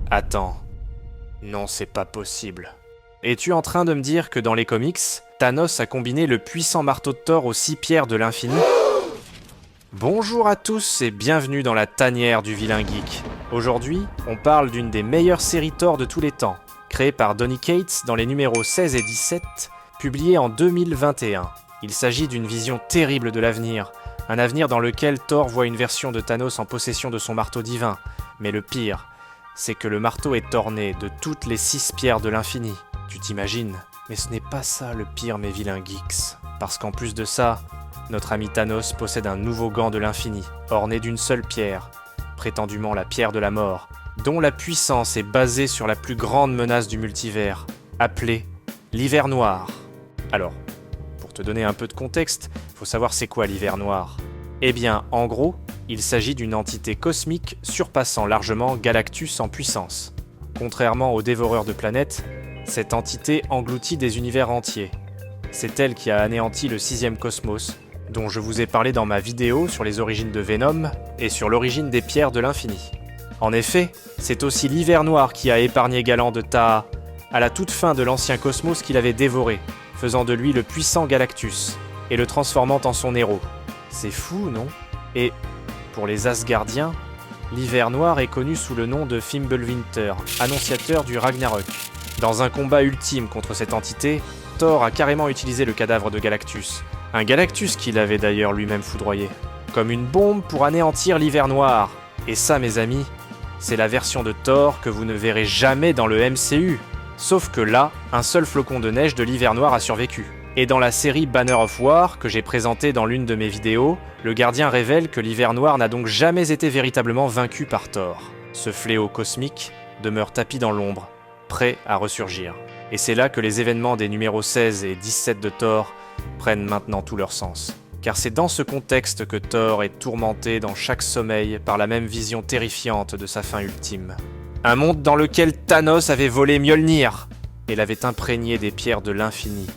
Attends. Non, c'est pas possible. Es-tu en train de me dire que dans les comics, Thanos a combiné le puissant marteau de Thor aux 6 pierres de l'infini? Bonjour à tous et bienvenue dans la tanière du vilain geek. Aujourd'hui, on parle d'une des meilleures séries Thor de tous les temps, créée par Donny Cates dans les numéros 16 et 17, publiés en 2021. Il s'agit d'une vision terrible de l'avenir, un avenir dans lequel Thor voit une version de Thanos en possession de son marteau divin. Mais le pire, c'est que le marteau est orné de toutes les 6 pierres de l'infini. Tu t'imagines? Mais ce n'est pas ça le pire, mes vilains geeks. Parce qu'en plus de ça, notre ami Thanos possède un nouveau gant de l'infini, orné d'une seule pierre, prétendument la pierre de la mort, dont la puissance est basée sur la plus grande menace du multivers, appelée l'hiver noir. Alors, pour te donner un peu de contexte, faut savoir c'est quoi l'hiver noir. Eh bien, en gros, il s'agit d'une entité cosmique surpassant largement Galactus en puissance. Contrairement aux dévoreurs de planètes, cette entité engloutit des univers entiers. C'est elle qui a anéanti le 6e cosmos, dont je vous ai parlé dans ma vidéo sur les origines de Venom et sur l'origine des pierres de l'infini. En effet, c'est aussi l'hiver noir qui a épargné Galan de Taha, à la toute fin de l'ancien cosmos qu'il avait dévoré, faisant de lui le puissant Galactus, et le transformant en son héros. C'est fou, non? Et, pour les Asgardiens, l'hiver noir est connu sous le nom de Fimbulwinter, annonciateur du Ragnarok. Dans un combat ultime contre cette entité, Thor a carrément utilisé le cadavre de Galactus, un Galactus qu'il avait d'ailleurs lui-même foudroyé, comme une bombe pour anéantir l'hiver noir. Et ça, mes amis, c'est la version de Thor que vous ne verrez jamais dans le MCU. Sauf que là, un seul flocon de neige de l'hiver noir a survécu. Et dans la série Banner of War, que j'ai présentée dans l'une de mes vidéos, le gardien révèle que l'hiver noir n'a donc jamais été véritablement vaincu par Thor. Ce fléau cosmique demeure tapi dans l'ombre, prêt à ressurgir. Et c'est là que les événements des numéros 16 et 17 de Thor prennent maintenant tout leur sens. Car c'est dans ce contexte que Thor est tourmenté dans chaque sommeil par la même vision terrifiante de sa fin ultime. Un monde dans lequel Thanos avait volé Mjolnir et l'avait imprégné des pierres de l'infini,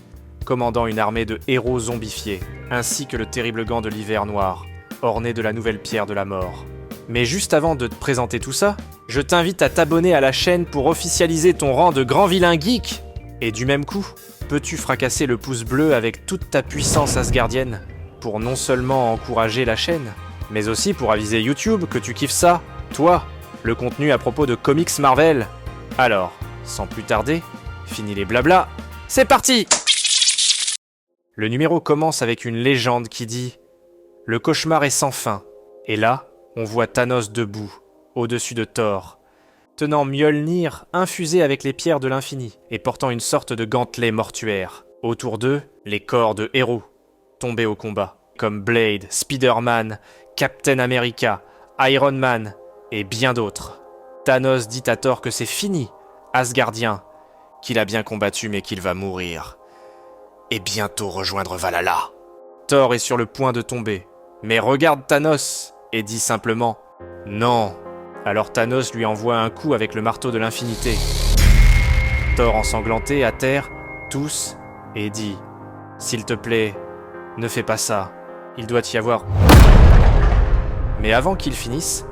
commandant une armée de héros zombifiés, ainsi que le terrible gant de l'hiver noir, orné de la nouvelle pierre de la mort. Mais juste avant de te présenter tout ça, je t'invite à t'abonner à la chaîne pour officialiser ton rang de grand vilain geek. Et du même coup, peux-tu fracasser le pouce bleu avec toute ta puissance asgardienne pour non seulement encourager la chaîne, mais aussi pour aviser YouTube que tu kiffes ça, toi, le contenu à propos de comics Marvel. Alors, sans plus tarder, fini les blablas, c'est parti! Le numéro commence avec une légende qui dit « Le cauchemar est sans fin ». Et là, on voit Thanos debout, au-dessus de Thor, tenant Mjolnir infusé avec les pierres de l'infini et portant une sorte de gantelet mortuaire. Autour d'eux, les corps de héros, tombés au combat, comme Blade, Spider-Man, Captain America, Iron Man et bien d'autres. Thanos dit à Thor que c'est fini, Asgardien, qu'il a bien combattu mais qu'il va mourir. Et bientôt rejoindre Valhalla. Thor est sur le point de tomber, mais regarde Thanos et dit simplement « Non ». Alors Thanos lui envoie un coup avec le marteau de l'infinité. Thor ensanglanté à terre, tousse et dit « S'il te plaît, ne fais pas ça, il doit y avoir... » Mais avant qu'il finisse,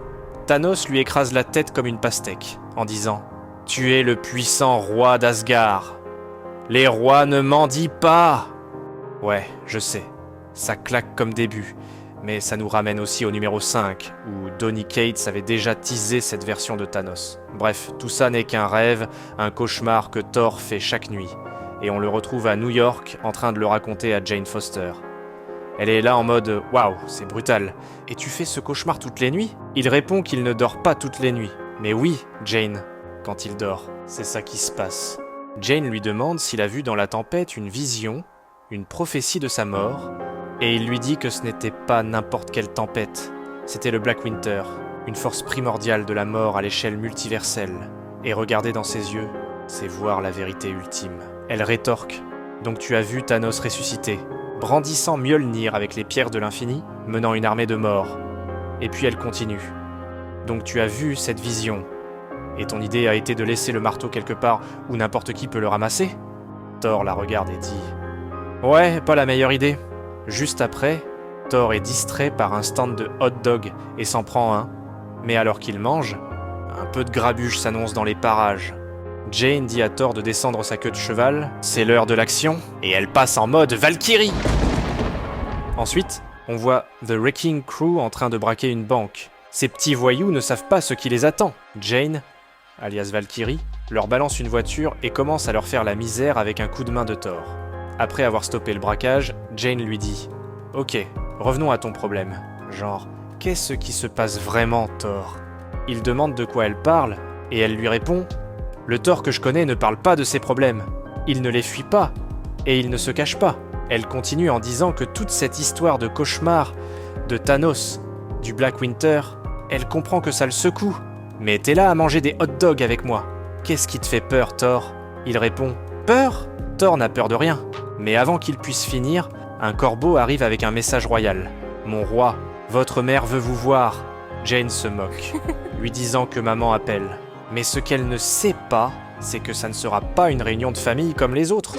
Thanos lui écrase la tête comme une pastèque, en disant « Tu es le puissant roi d'Asgard. Les rois ne mendient pas !» Ouais, je sais, ça claque comme début, mais ça nous ramène aussi au numéro 5, où Donny Cates avait déjà teasé cette version de Thanos. Bref, tout ça n'est qu'un rêve, un cauchemar que Thor fait chaque nuit, et on le retrouve à New York en train de le raconter à Jane Foster. Elle est là en mode « Waouh, c'est brutal. Et tu fais ce cauchemar toutes les nuits ?» Il répond qu'il ne dort pas toutes les nuits. Mais oui, Jane, quand il dort, c'est ça qui se passe. Jane lui demande s'il a vu dans la tempête une vision, une prophétie de sa mort, et il lui dit que ce n'était pas n'importe quelle tempête. C'était le Black Winter, une force primordiale de la mort à l'échelle multiverselle. Et regarder dans ses yeux, c'est voir la vérité ultime. Elle rétorque « Donc tu as vu Thanos ressusciter ?» brandissant Mjolnir avec les pierres de l'infini, menant une armée de morts. Et puis elle continue. Donc tu as vu cette vision, et ton idée a été de laisser le marteau quelque part où n'importe qui peut le ramasser? Thor la regarde et dit « Ouais, pas la meilleure idée. » Juste après, Thor est distrait par un stand de hot dog et s'en prend un, mais alors qu'il mange, Un peu de grabuge s'annonce dans les parages. Jane dit à Thor de descendre sa queue de cheval, c'est l'heure de l'action, et elle passe en mode Valkyrie. Ensuite, on voit The Wrecking Crew en train de braquer une banque. Ces petits voyous ne savent pas ce qui les attend. Jane, alias Valkyrie, leur balance une voiture et commence à leur faire la misère avec un coup de main de Thor. Après avoir stoppé le braquage, Jane lui dit « Ok, revenons à ton problème. Genre, qu'est-ce qui se passe vraiment, Thor ?» Il demande de quoi elle parle, et elle lui répond « Le Thor que je connais ne parle pas de ses problèmes. Il ne les fuit pas, et il ne se cache pas. » Elle continue en disant que toute cette histoire de cauchemar, de Thanos, du Black Winter, elle comprend que ça le secoue. Mais t'es là à manger des hot dogs avec moi. Qu'est-ce qui te fait peur, Thor ? Il répond « Peur ?» Thor n'a peur de rien. Mais avant qu'il puisse finir, un corbeau arrive avec un message royal. « Mon roi, votre mère veut vous voir. » Jane se moque, lui disant que maman appelle. Mais ce qu'elle ne sait pas, c'est que ça ne sera pas une réunion de famille comme les autres.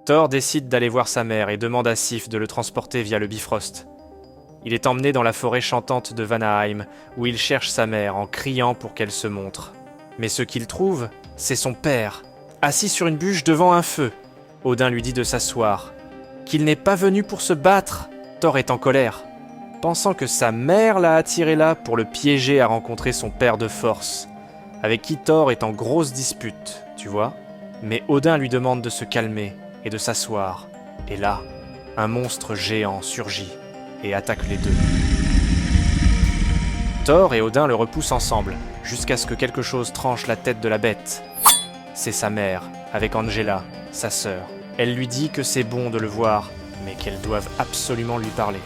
Thor décide d'aller voir sa mère et demande à Sif de le transporter via le Bifrost. Il est emmené dans la forêt chantante de Vanaheim, où il cherche sa mère en criant pour qu'elle se montre. Mais ce qu'il trouve, c'est son père, assis sur une bûche devant un feu. Odin lui dit de s'asseoir, qu'il n'est pas venu pour se battre. Thor est en colère, pensant que sa mère l'a attiré là pour le piéger à rencontrer son père de force, avec qui Thor est en grosse dispute, tu vois. Mais Odin lui demande de se calmer et de s'asseoir. Et là, un monstre géant surgit et attaque les deux. Thor et Odin le repoussent ensemble, jusqu'à ce que quelque chose tranche la tête de la bête. C'est sa mère, avec Angela, sa sœur. Elle lui dit que c'est bon de le voir, mais qu'elles doivent absolument lui parler.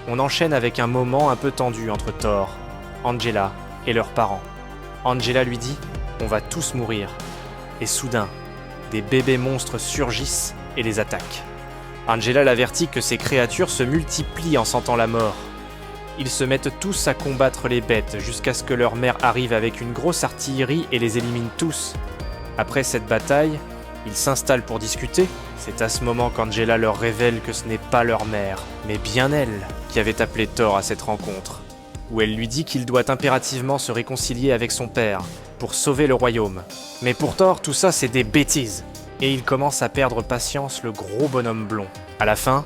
On enchaîne avec un moment un peu tendu entre Thor, Angela et leurs parents. Angela lui dit « On va tous mourir ». Et soudain, des bébés monstres surgissent et les attaquent. Angela l'avertit que ces créatures se multiplient en sentant la mort. Ils se mettent tous à combattre les bêtes jusqu'à ce que leur mère arrive avec une grosse artillerie et les élimine tous. Après cette bataille, ils s'installent pour discuter. C'est à ce moment qu'Angela leur révèle que ce n'est pas leur mère, mais bien elle, qui avait appelé Thor à cette rencontre, où elle lui dit qu'il doit impérativement se réconcilier avec son père pour sauver le royaume. Mais pour Thor, tout ça c'est des bêtises. Et il commence à perdre patience, le gros bonhomme blond. À la fin,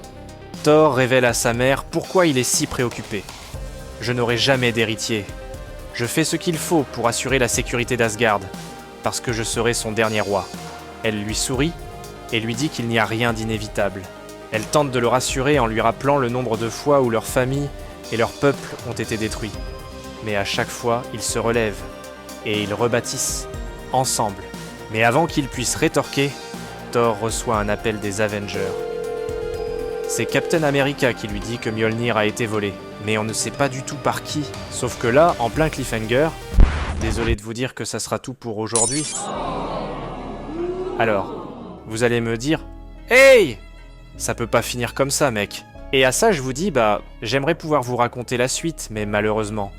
Thor révèle à sa mère pourquoi il est si préoccupé. « Je n'aurai jamais d'héritier. Je fais ce qu'il faut pour assurer la sécurité d'Asgard, parce que je serai son dernier roi. » Elle lui sourit et lui dit qu'il n'y a rien d'inévitable. Elle tente de le rassurer en lui rappelant le nombre de fois où leur famille et leur peuple ont été détruits. Mais à chaque fois, ils se relèvent et ils rebâtissent, ensemble. Mais avant qu'il puisse rétorquer, Thor reçoit un appel des Avengers. C'est Captain America qui lui dit que Mjolnir a été volé, mais on ne sait pas du tout par qui. Sauf que là, en plein cliffhanger, désolé de vous dire que ça sera tout pour aujourd'hui. Alors, vous allez me dire « Hey ! Ça peut pas finir comme ça, mec !» Et à ça, je vous dis, j'aimerais pouvoir vous raconter la suite, mais malheureusement,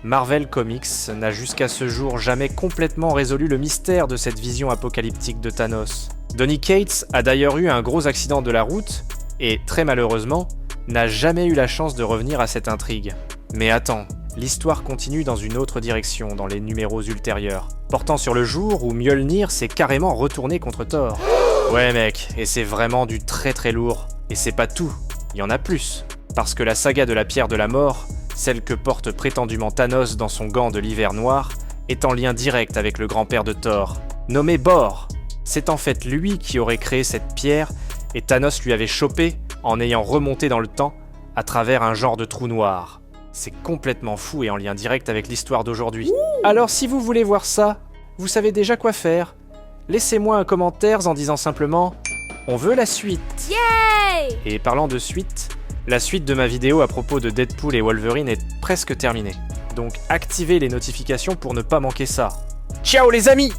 Marvel Comics n'a jusqu'à ce jour jamais complètement résolu le mystère de cette vision apocalyptique de Thanos. Donny Cates a d'ailleurs eu un gros accident de la route, et très malheureusement, n'a jamais eu la chance de revenir à cette intrigue. Mais attends, l'histoire continue dans une autre direction dans les numéros ultérieurs, portant sur le jour où Mjolnir s'est carrément retourné contre Thor. Ouais mec, et c'est vraiment du très très lourd. Et c'est pas tout, il y en a plus. Parce que la saga de la pierre de la mort, celle que porte prétendument Thanos dans son gant de l'hiver noir, est en lien direct avec le grand-père de Thor, nommé Bor. C'est en fait lui qui aurait créé cette pierre, et Thanos lui avait chopé en ayant remonté dans le temps à travers un genre de trou noir. C'est complètement fou et en lien direct avec l'histoire d'aujourd'hui. Alors si vous voulez voir ça, vous savez déjà quoi faire. Laissez-moi un commentaire en disant simplement « On veut la suite !» Yay! Et parlant de suite, la suite de ma vidéo à propos de Deadpool et Wolverine est presque terminée. Donc activez les notifications pour ne pas manquer ça. Ciao les amis!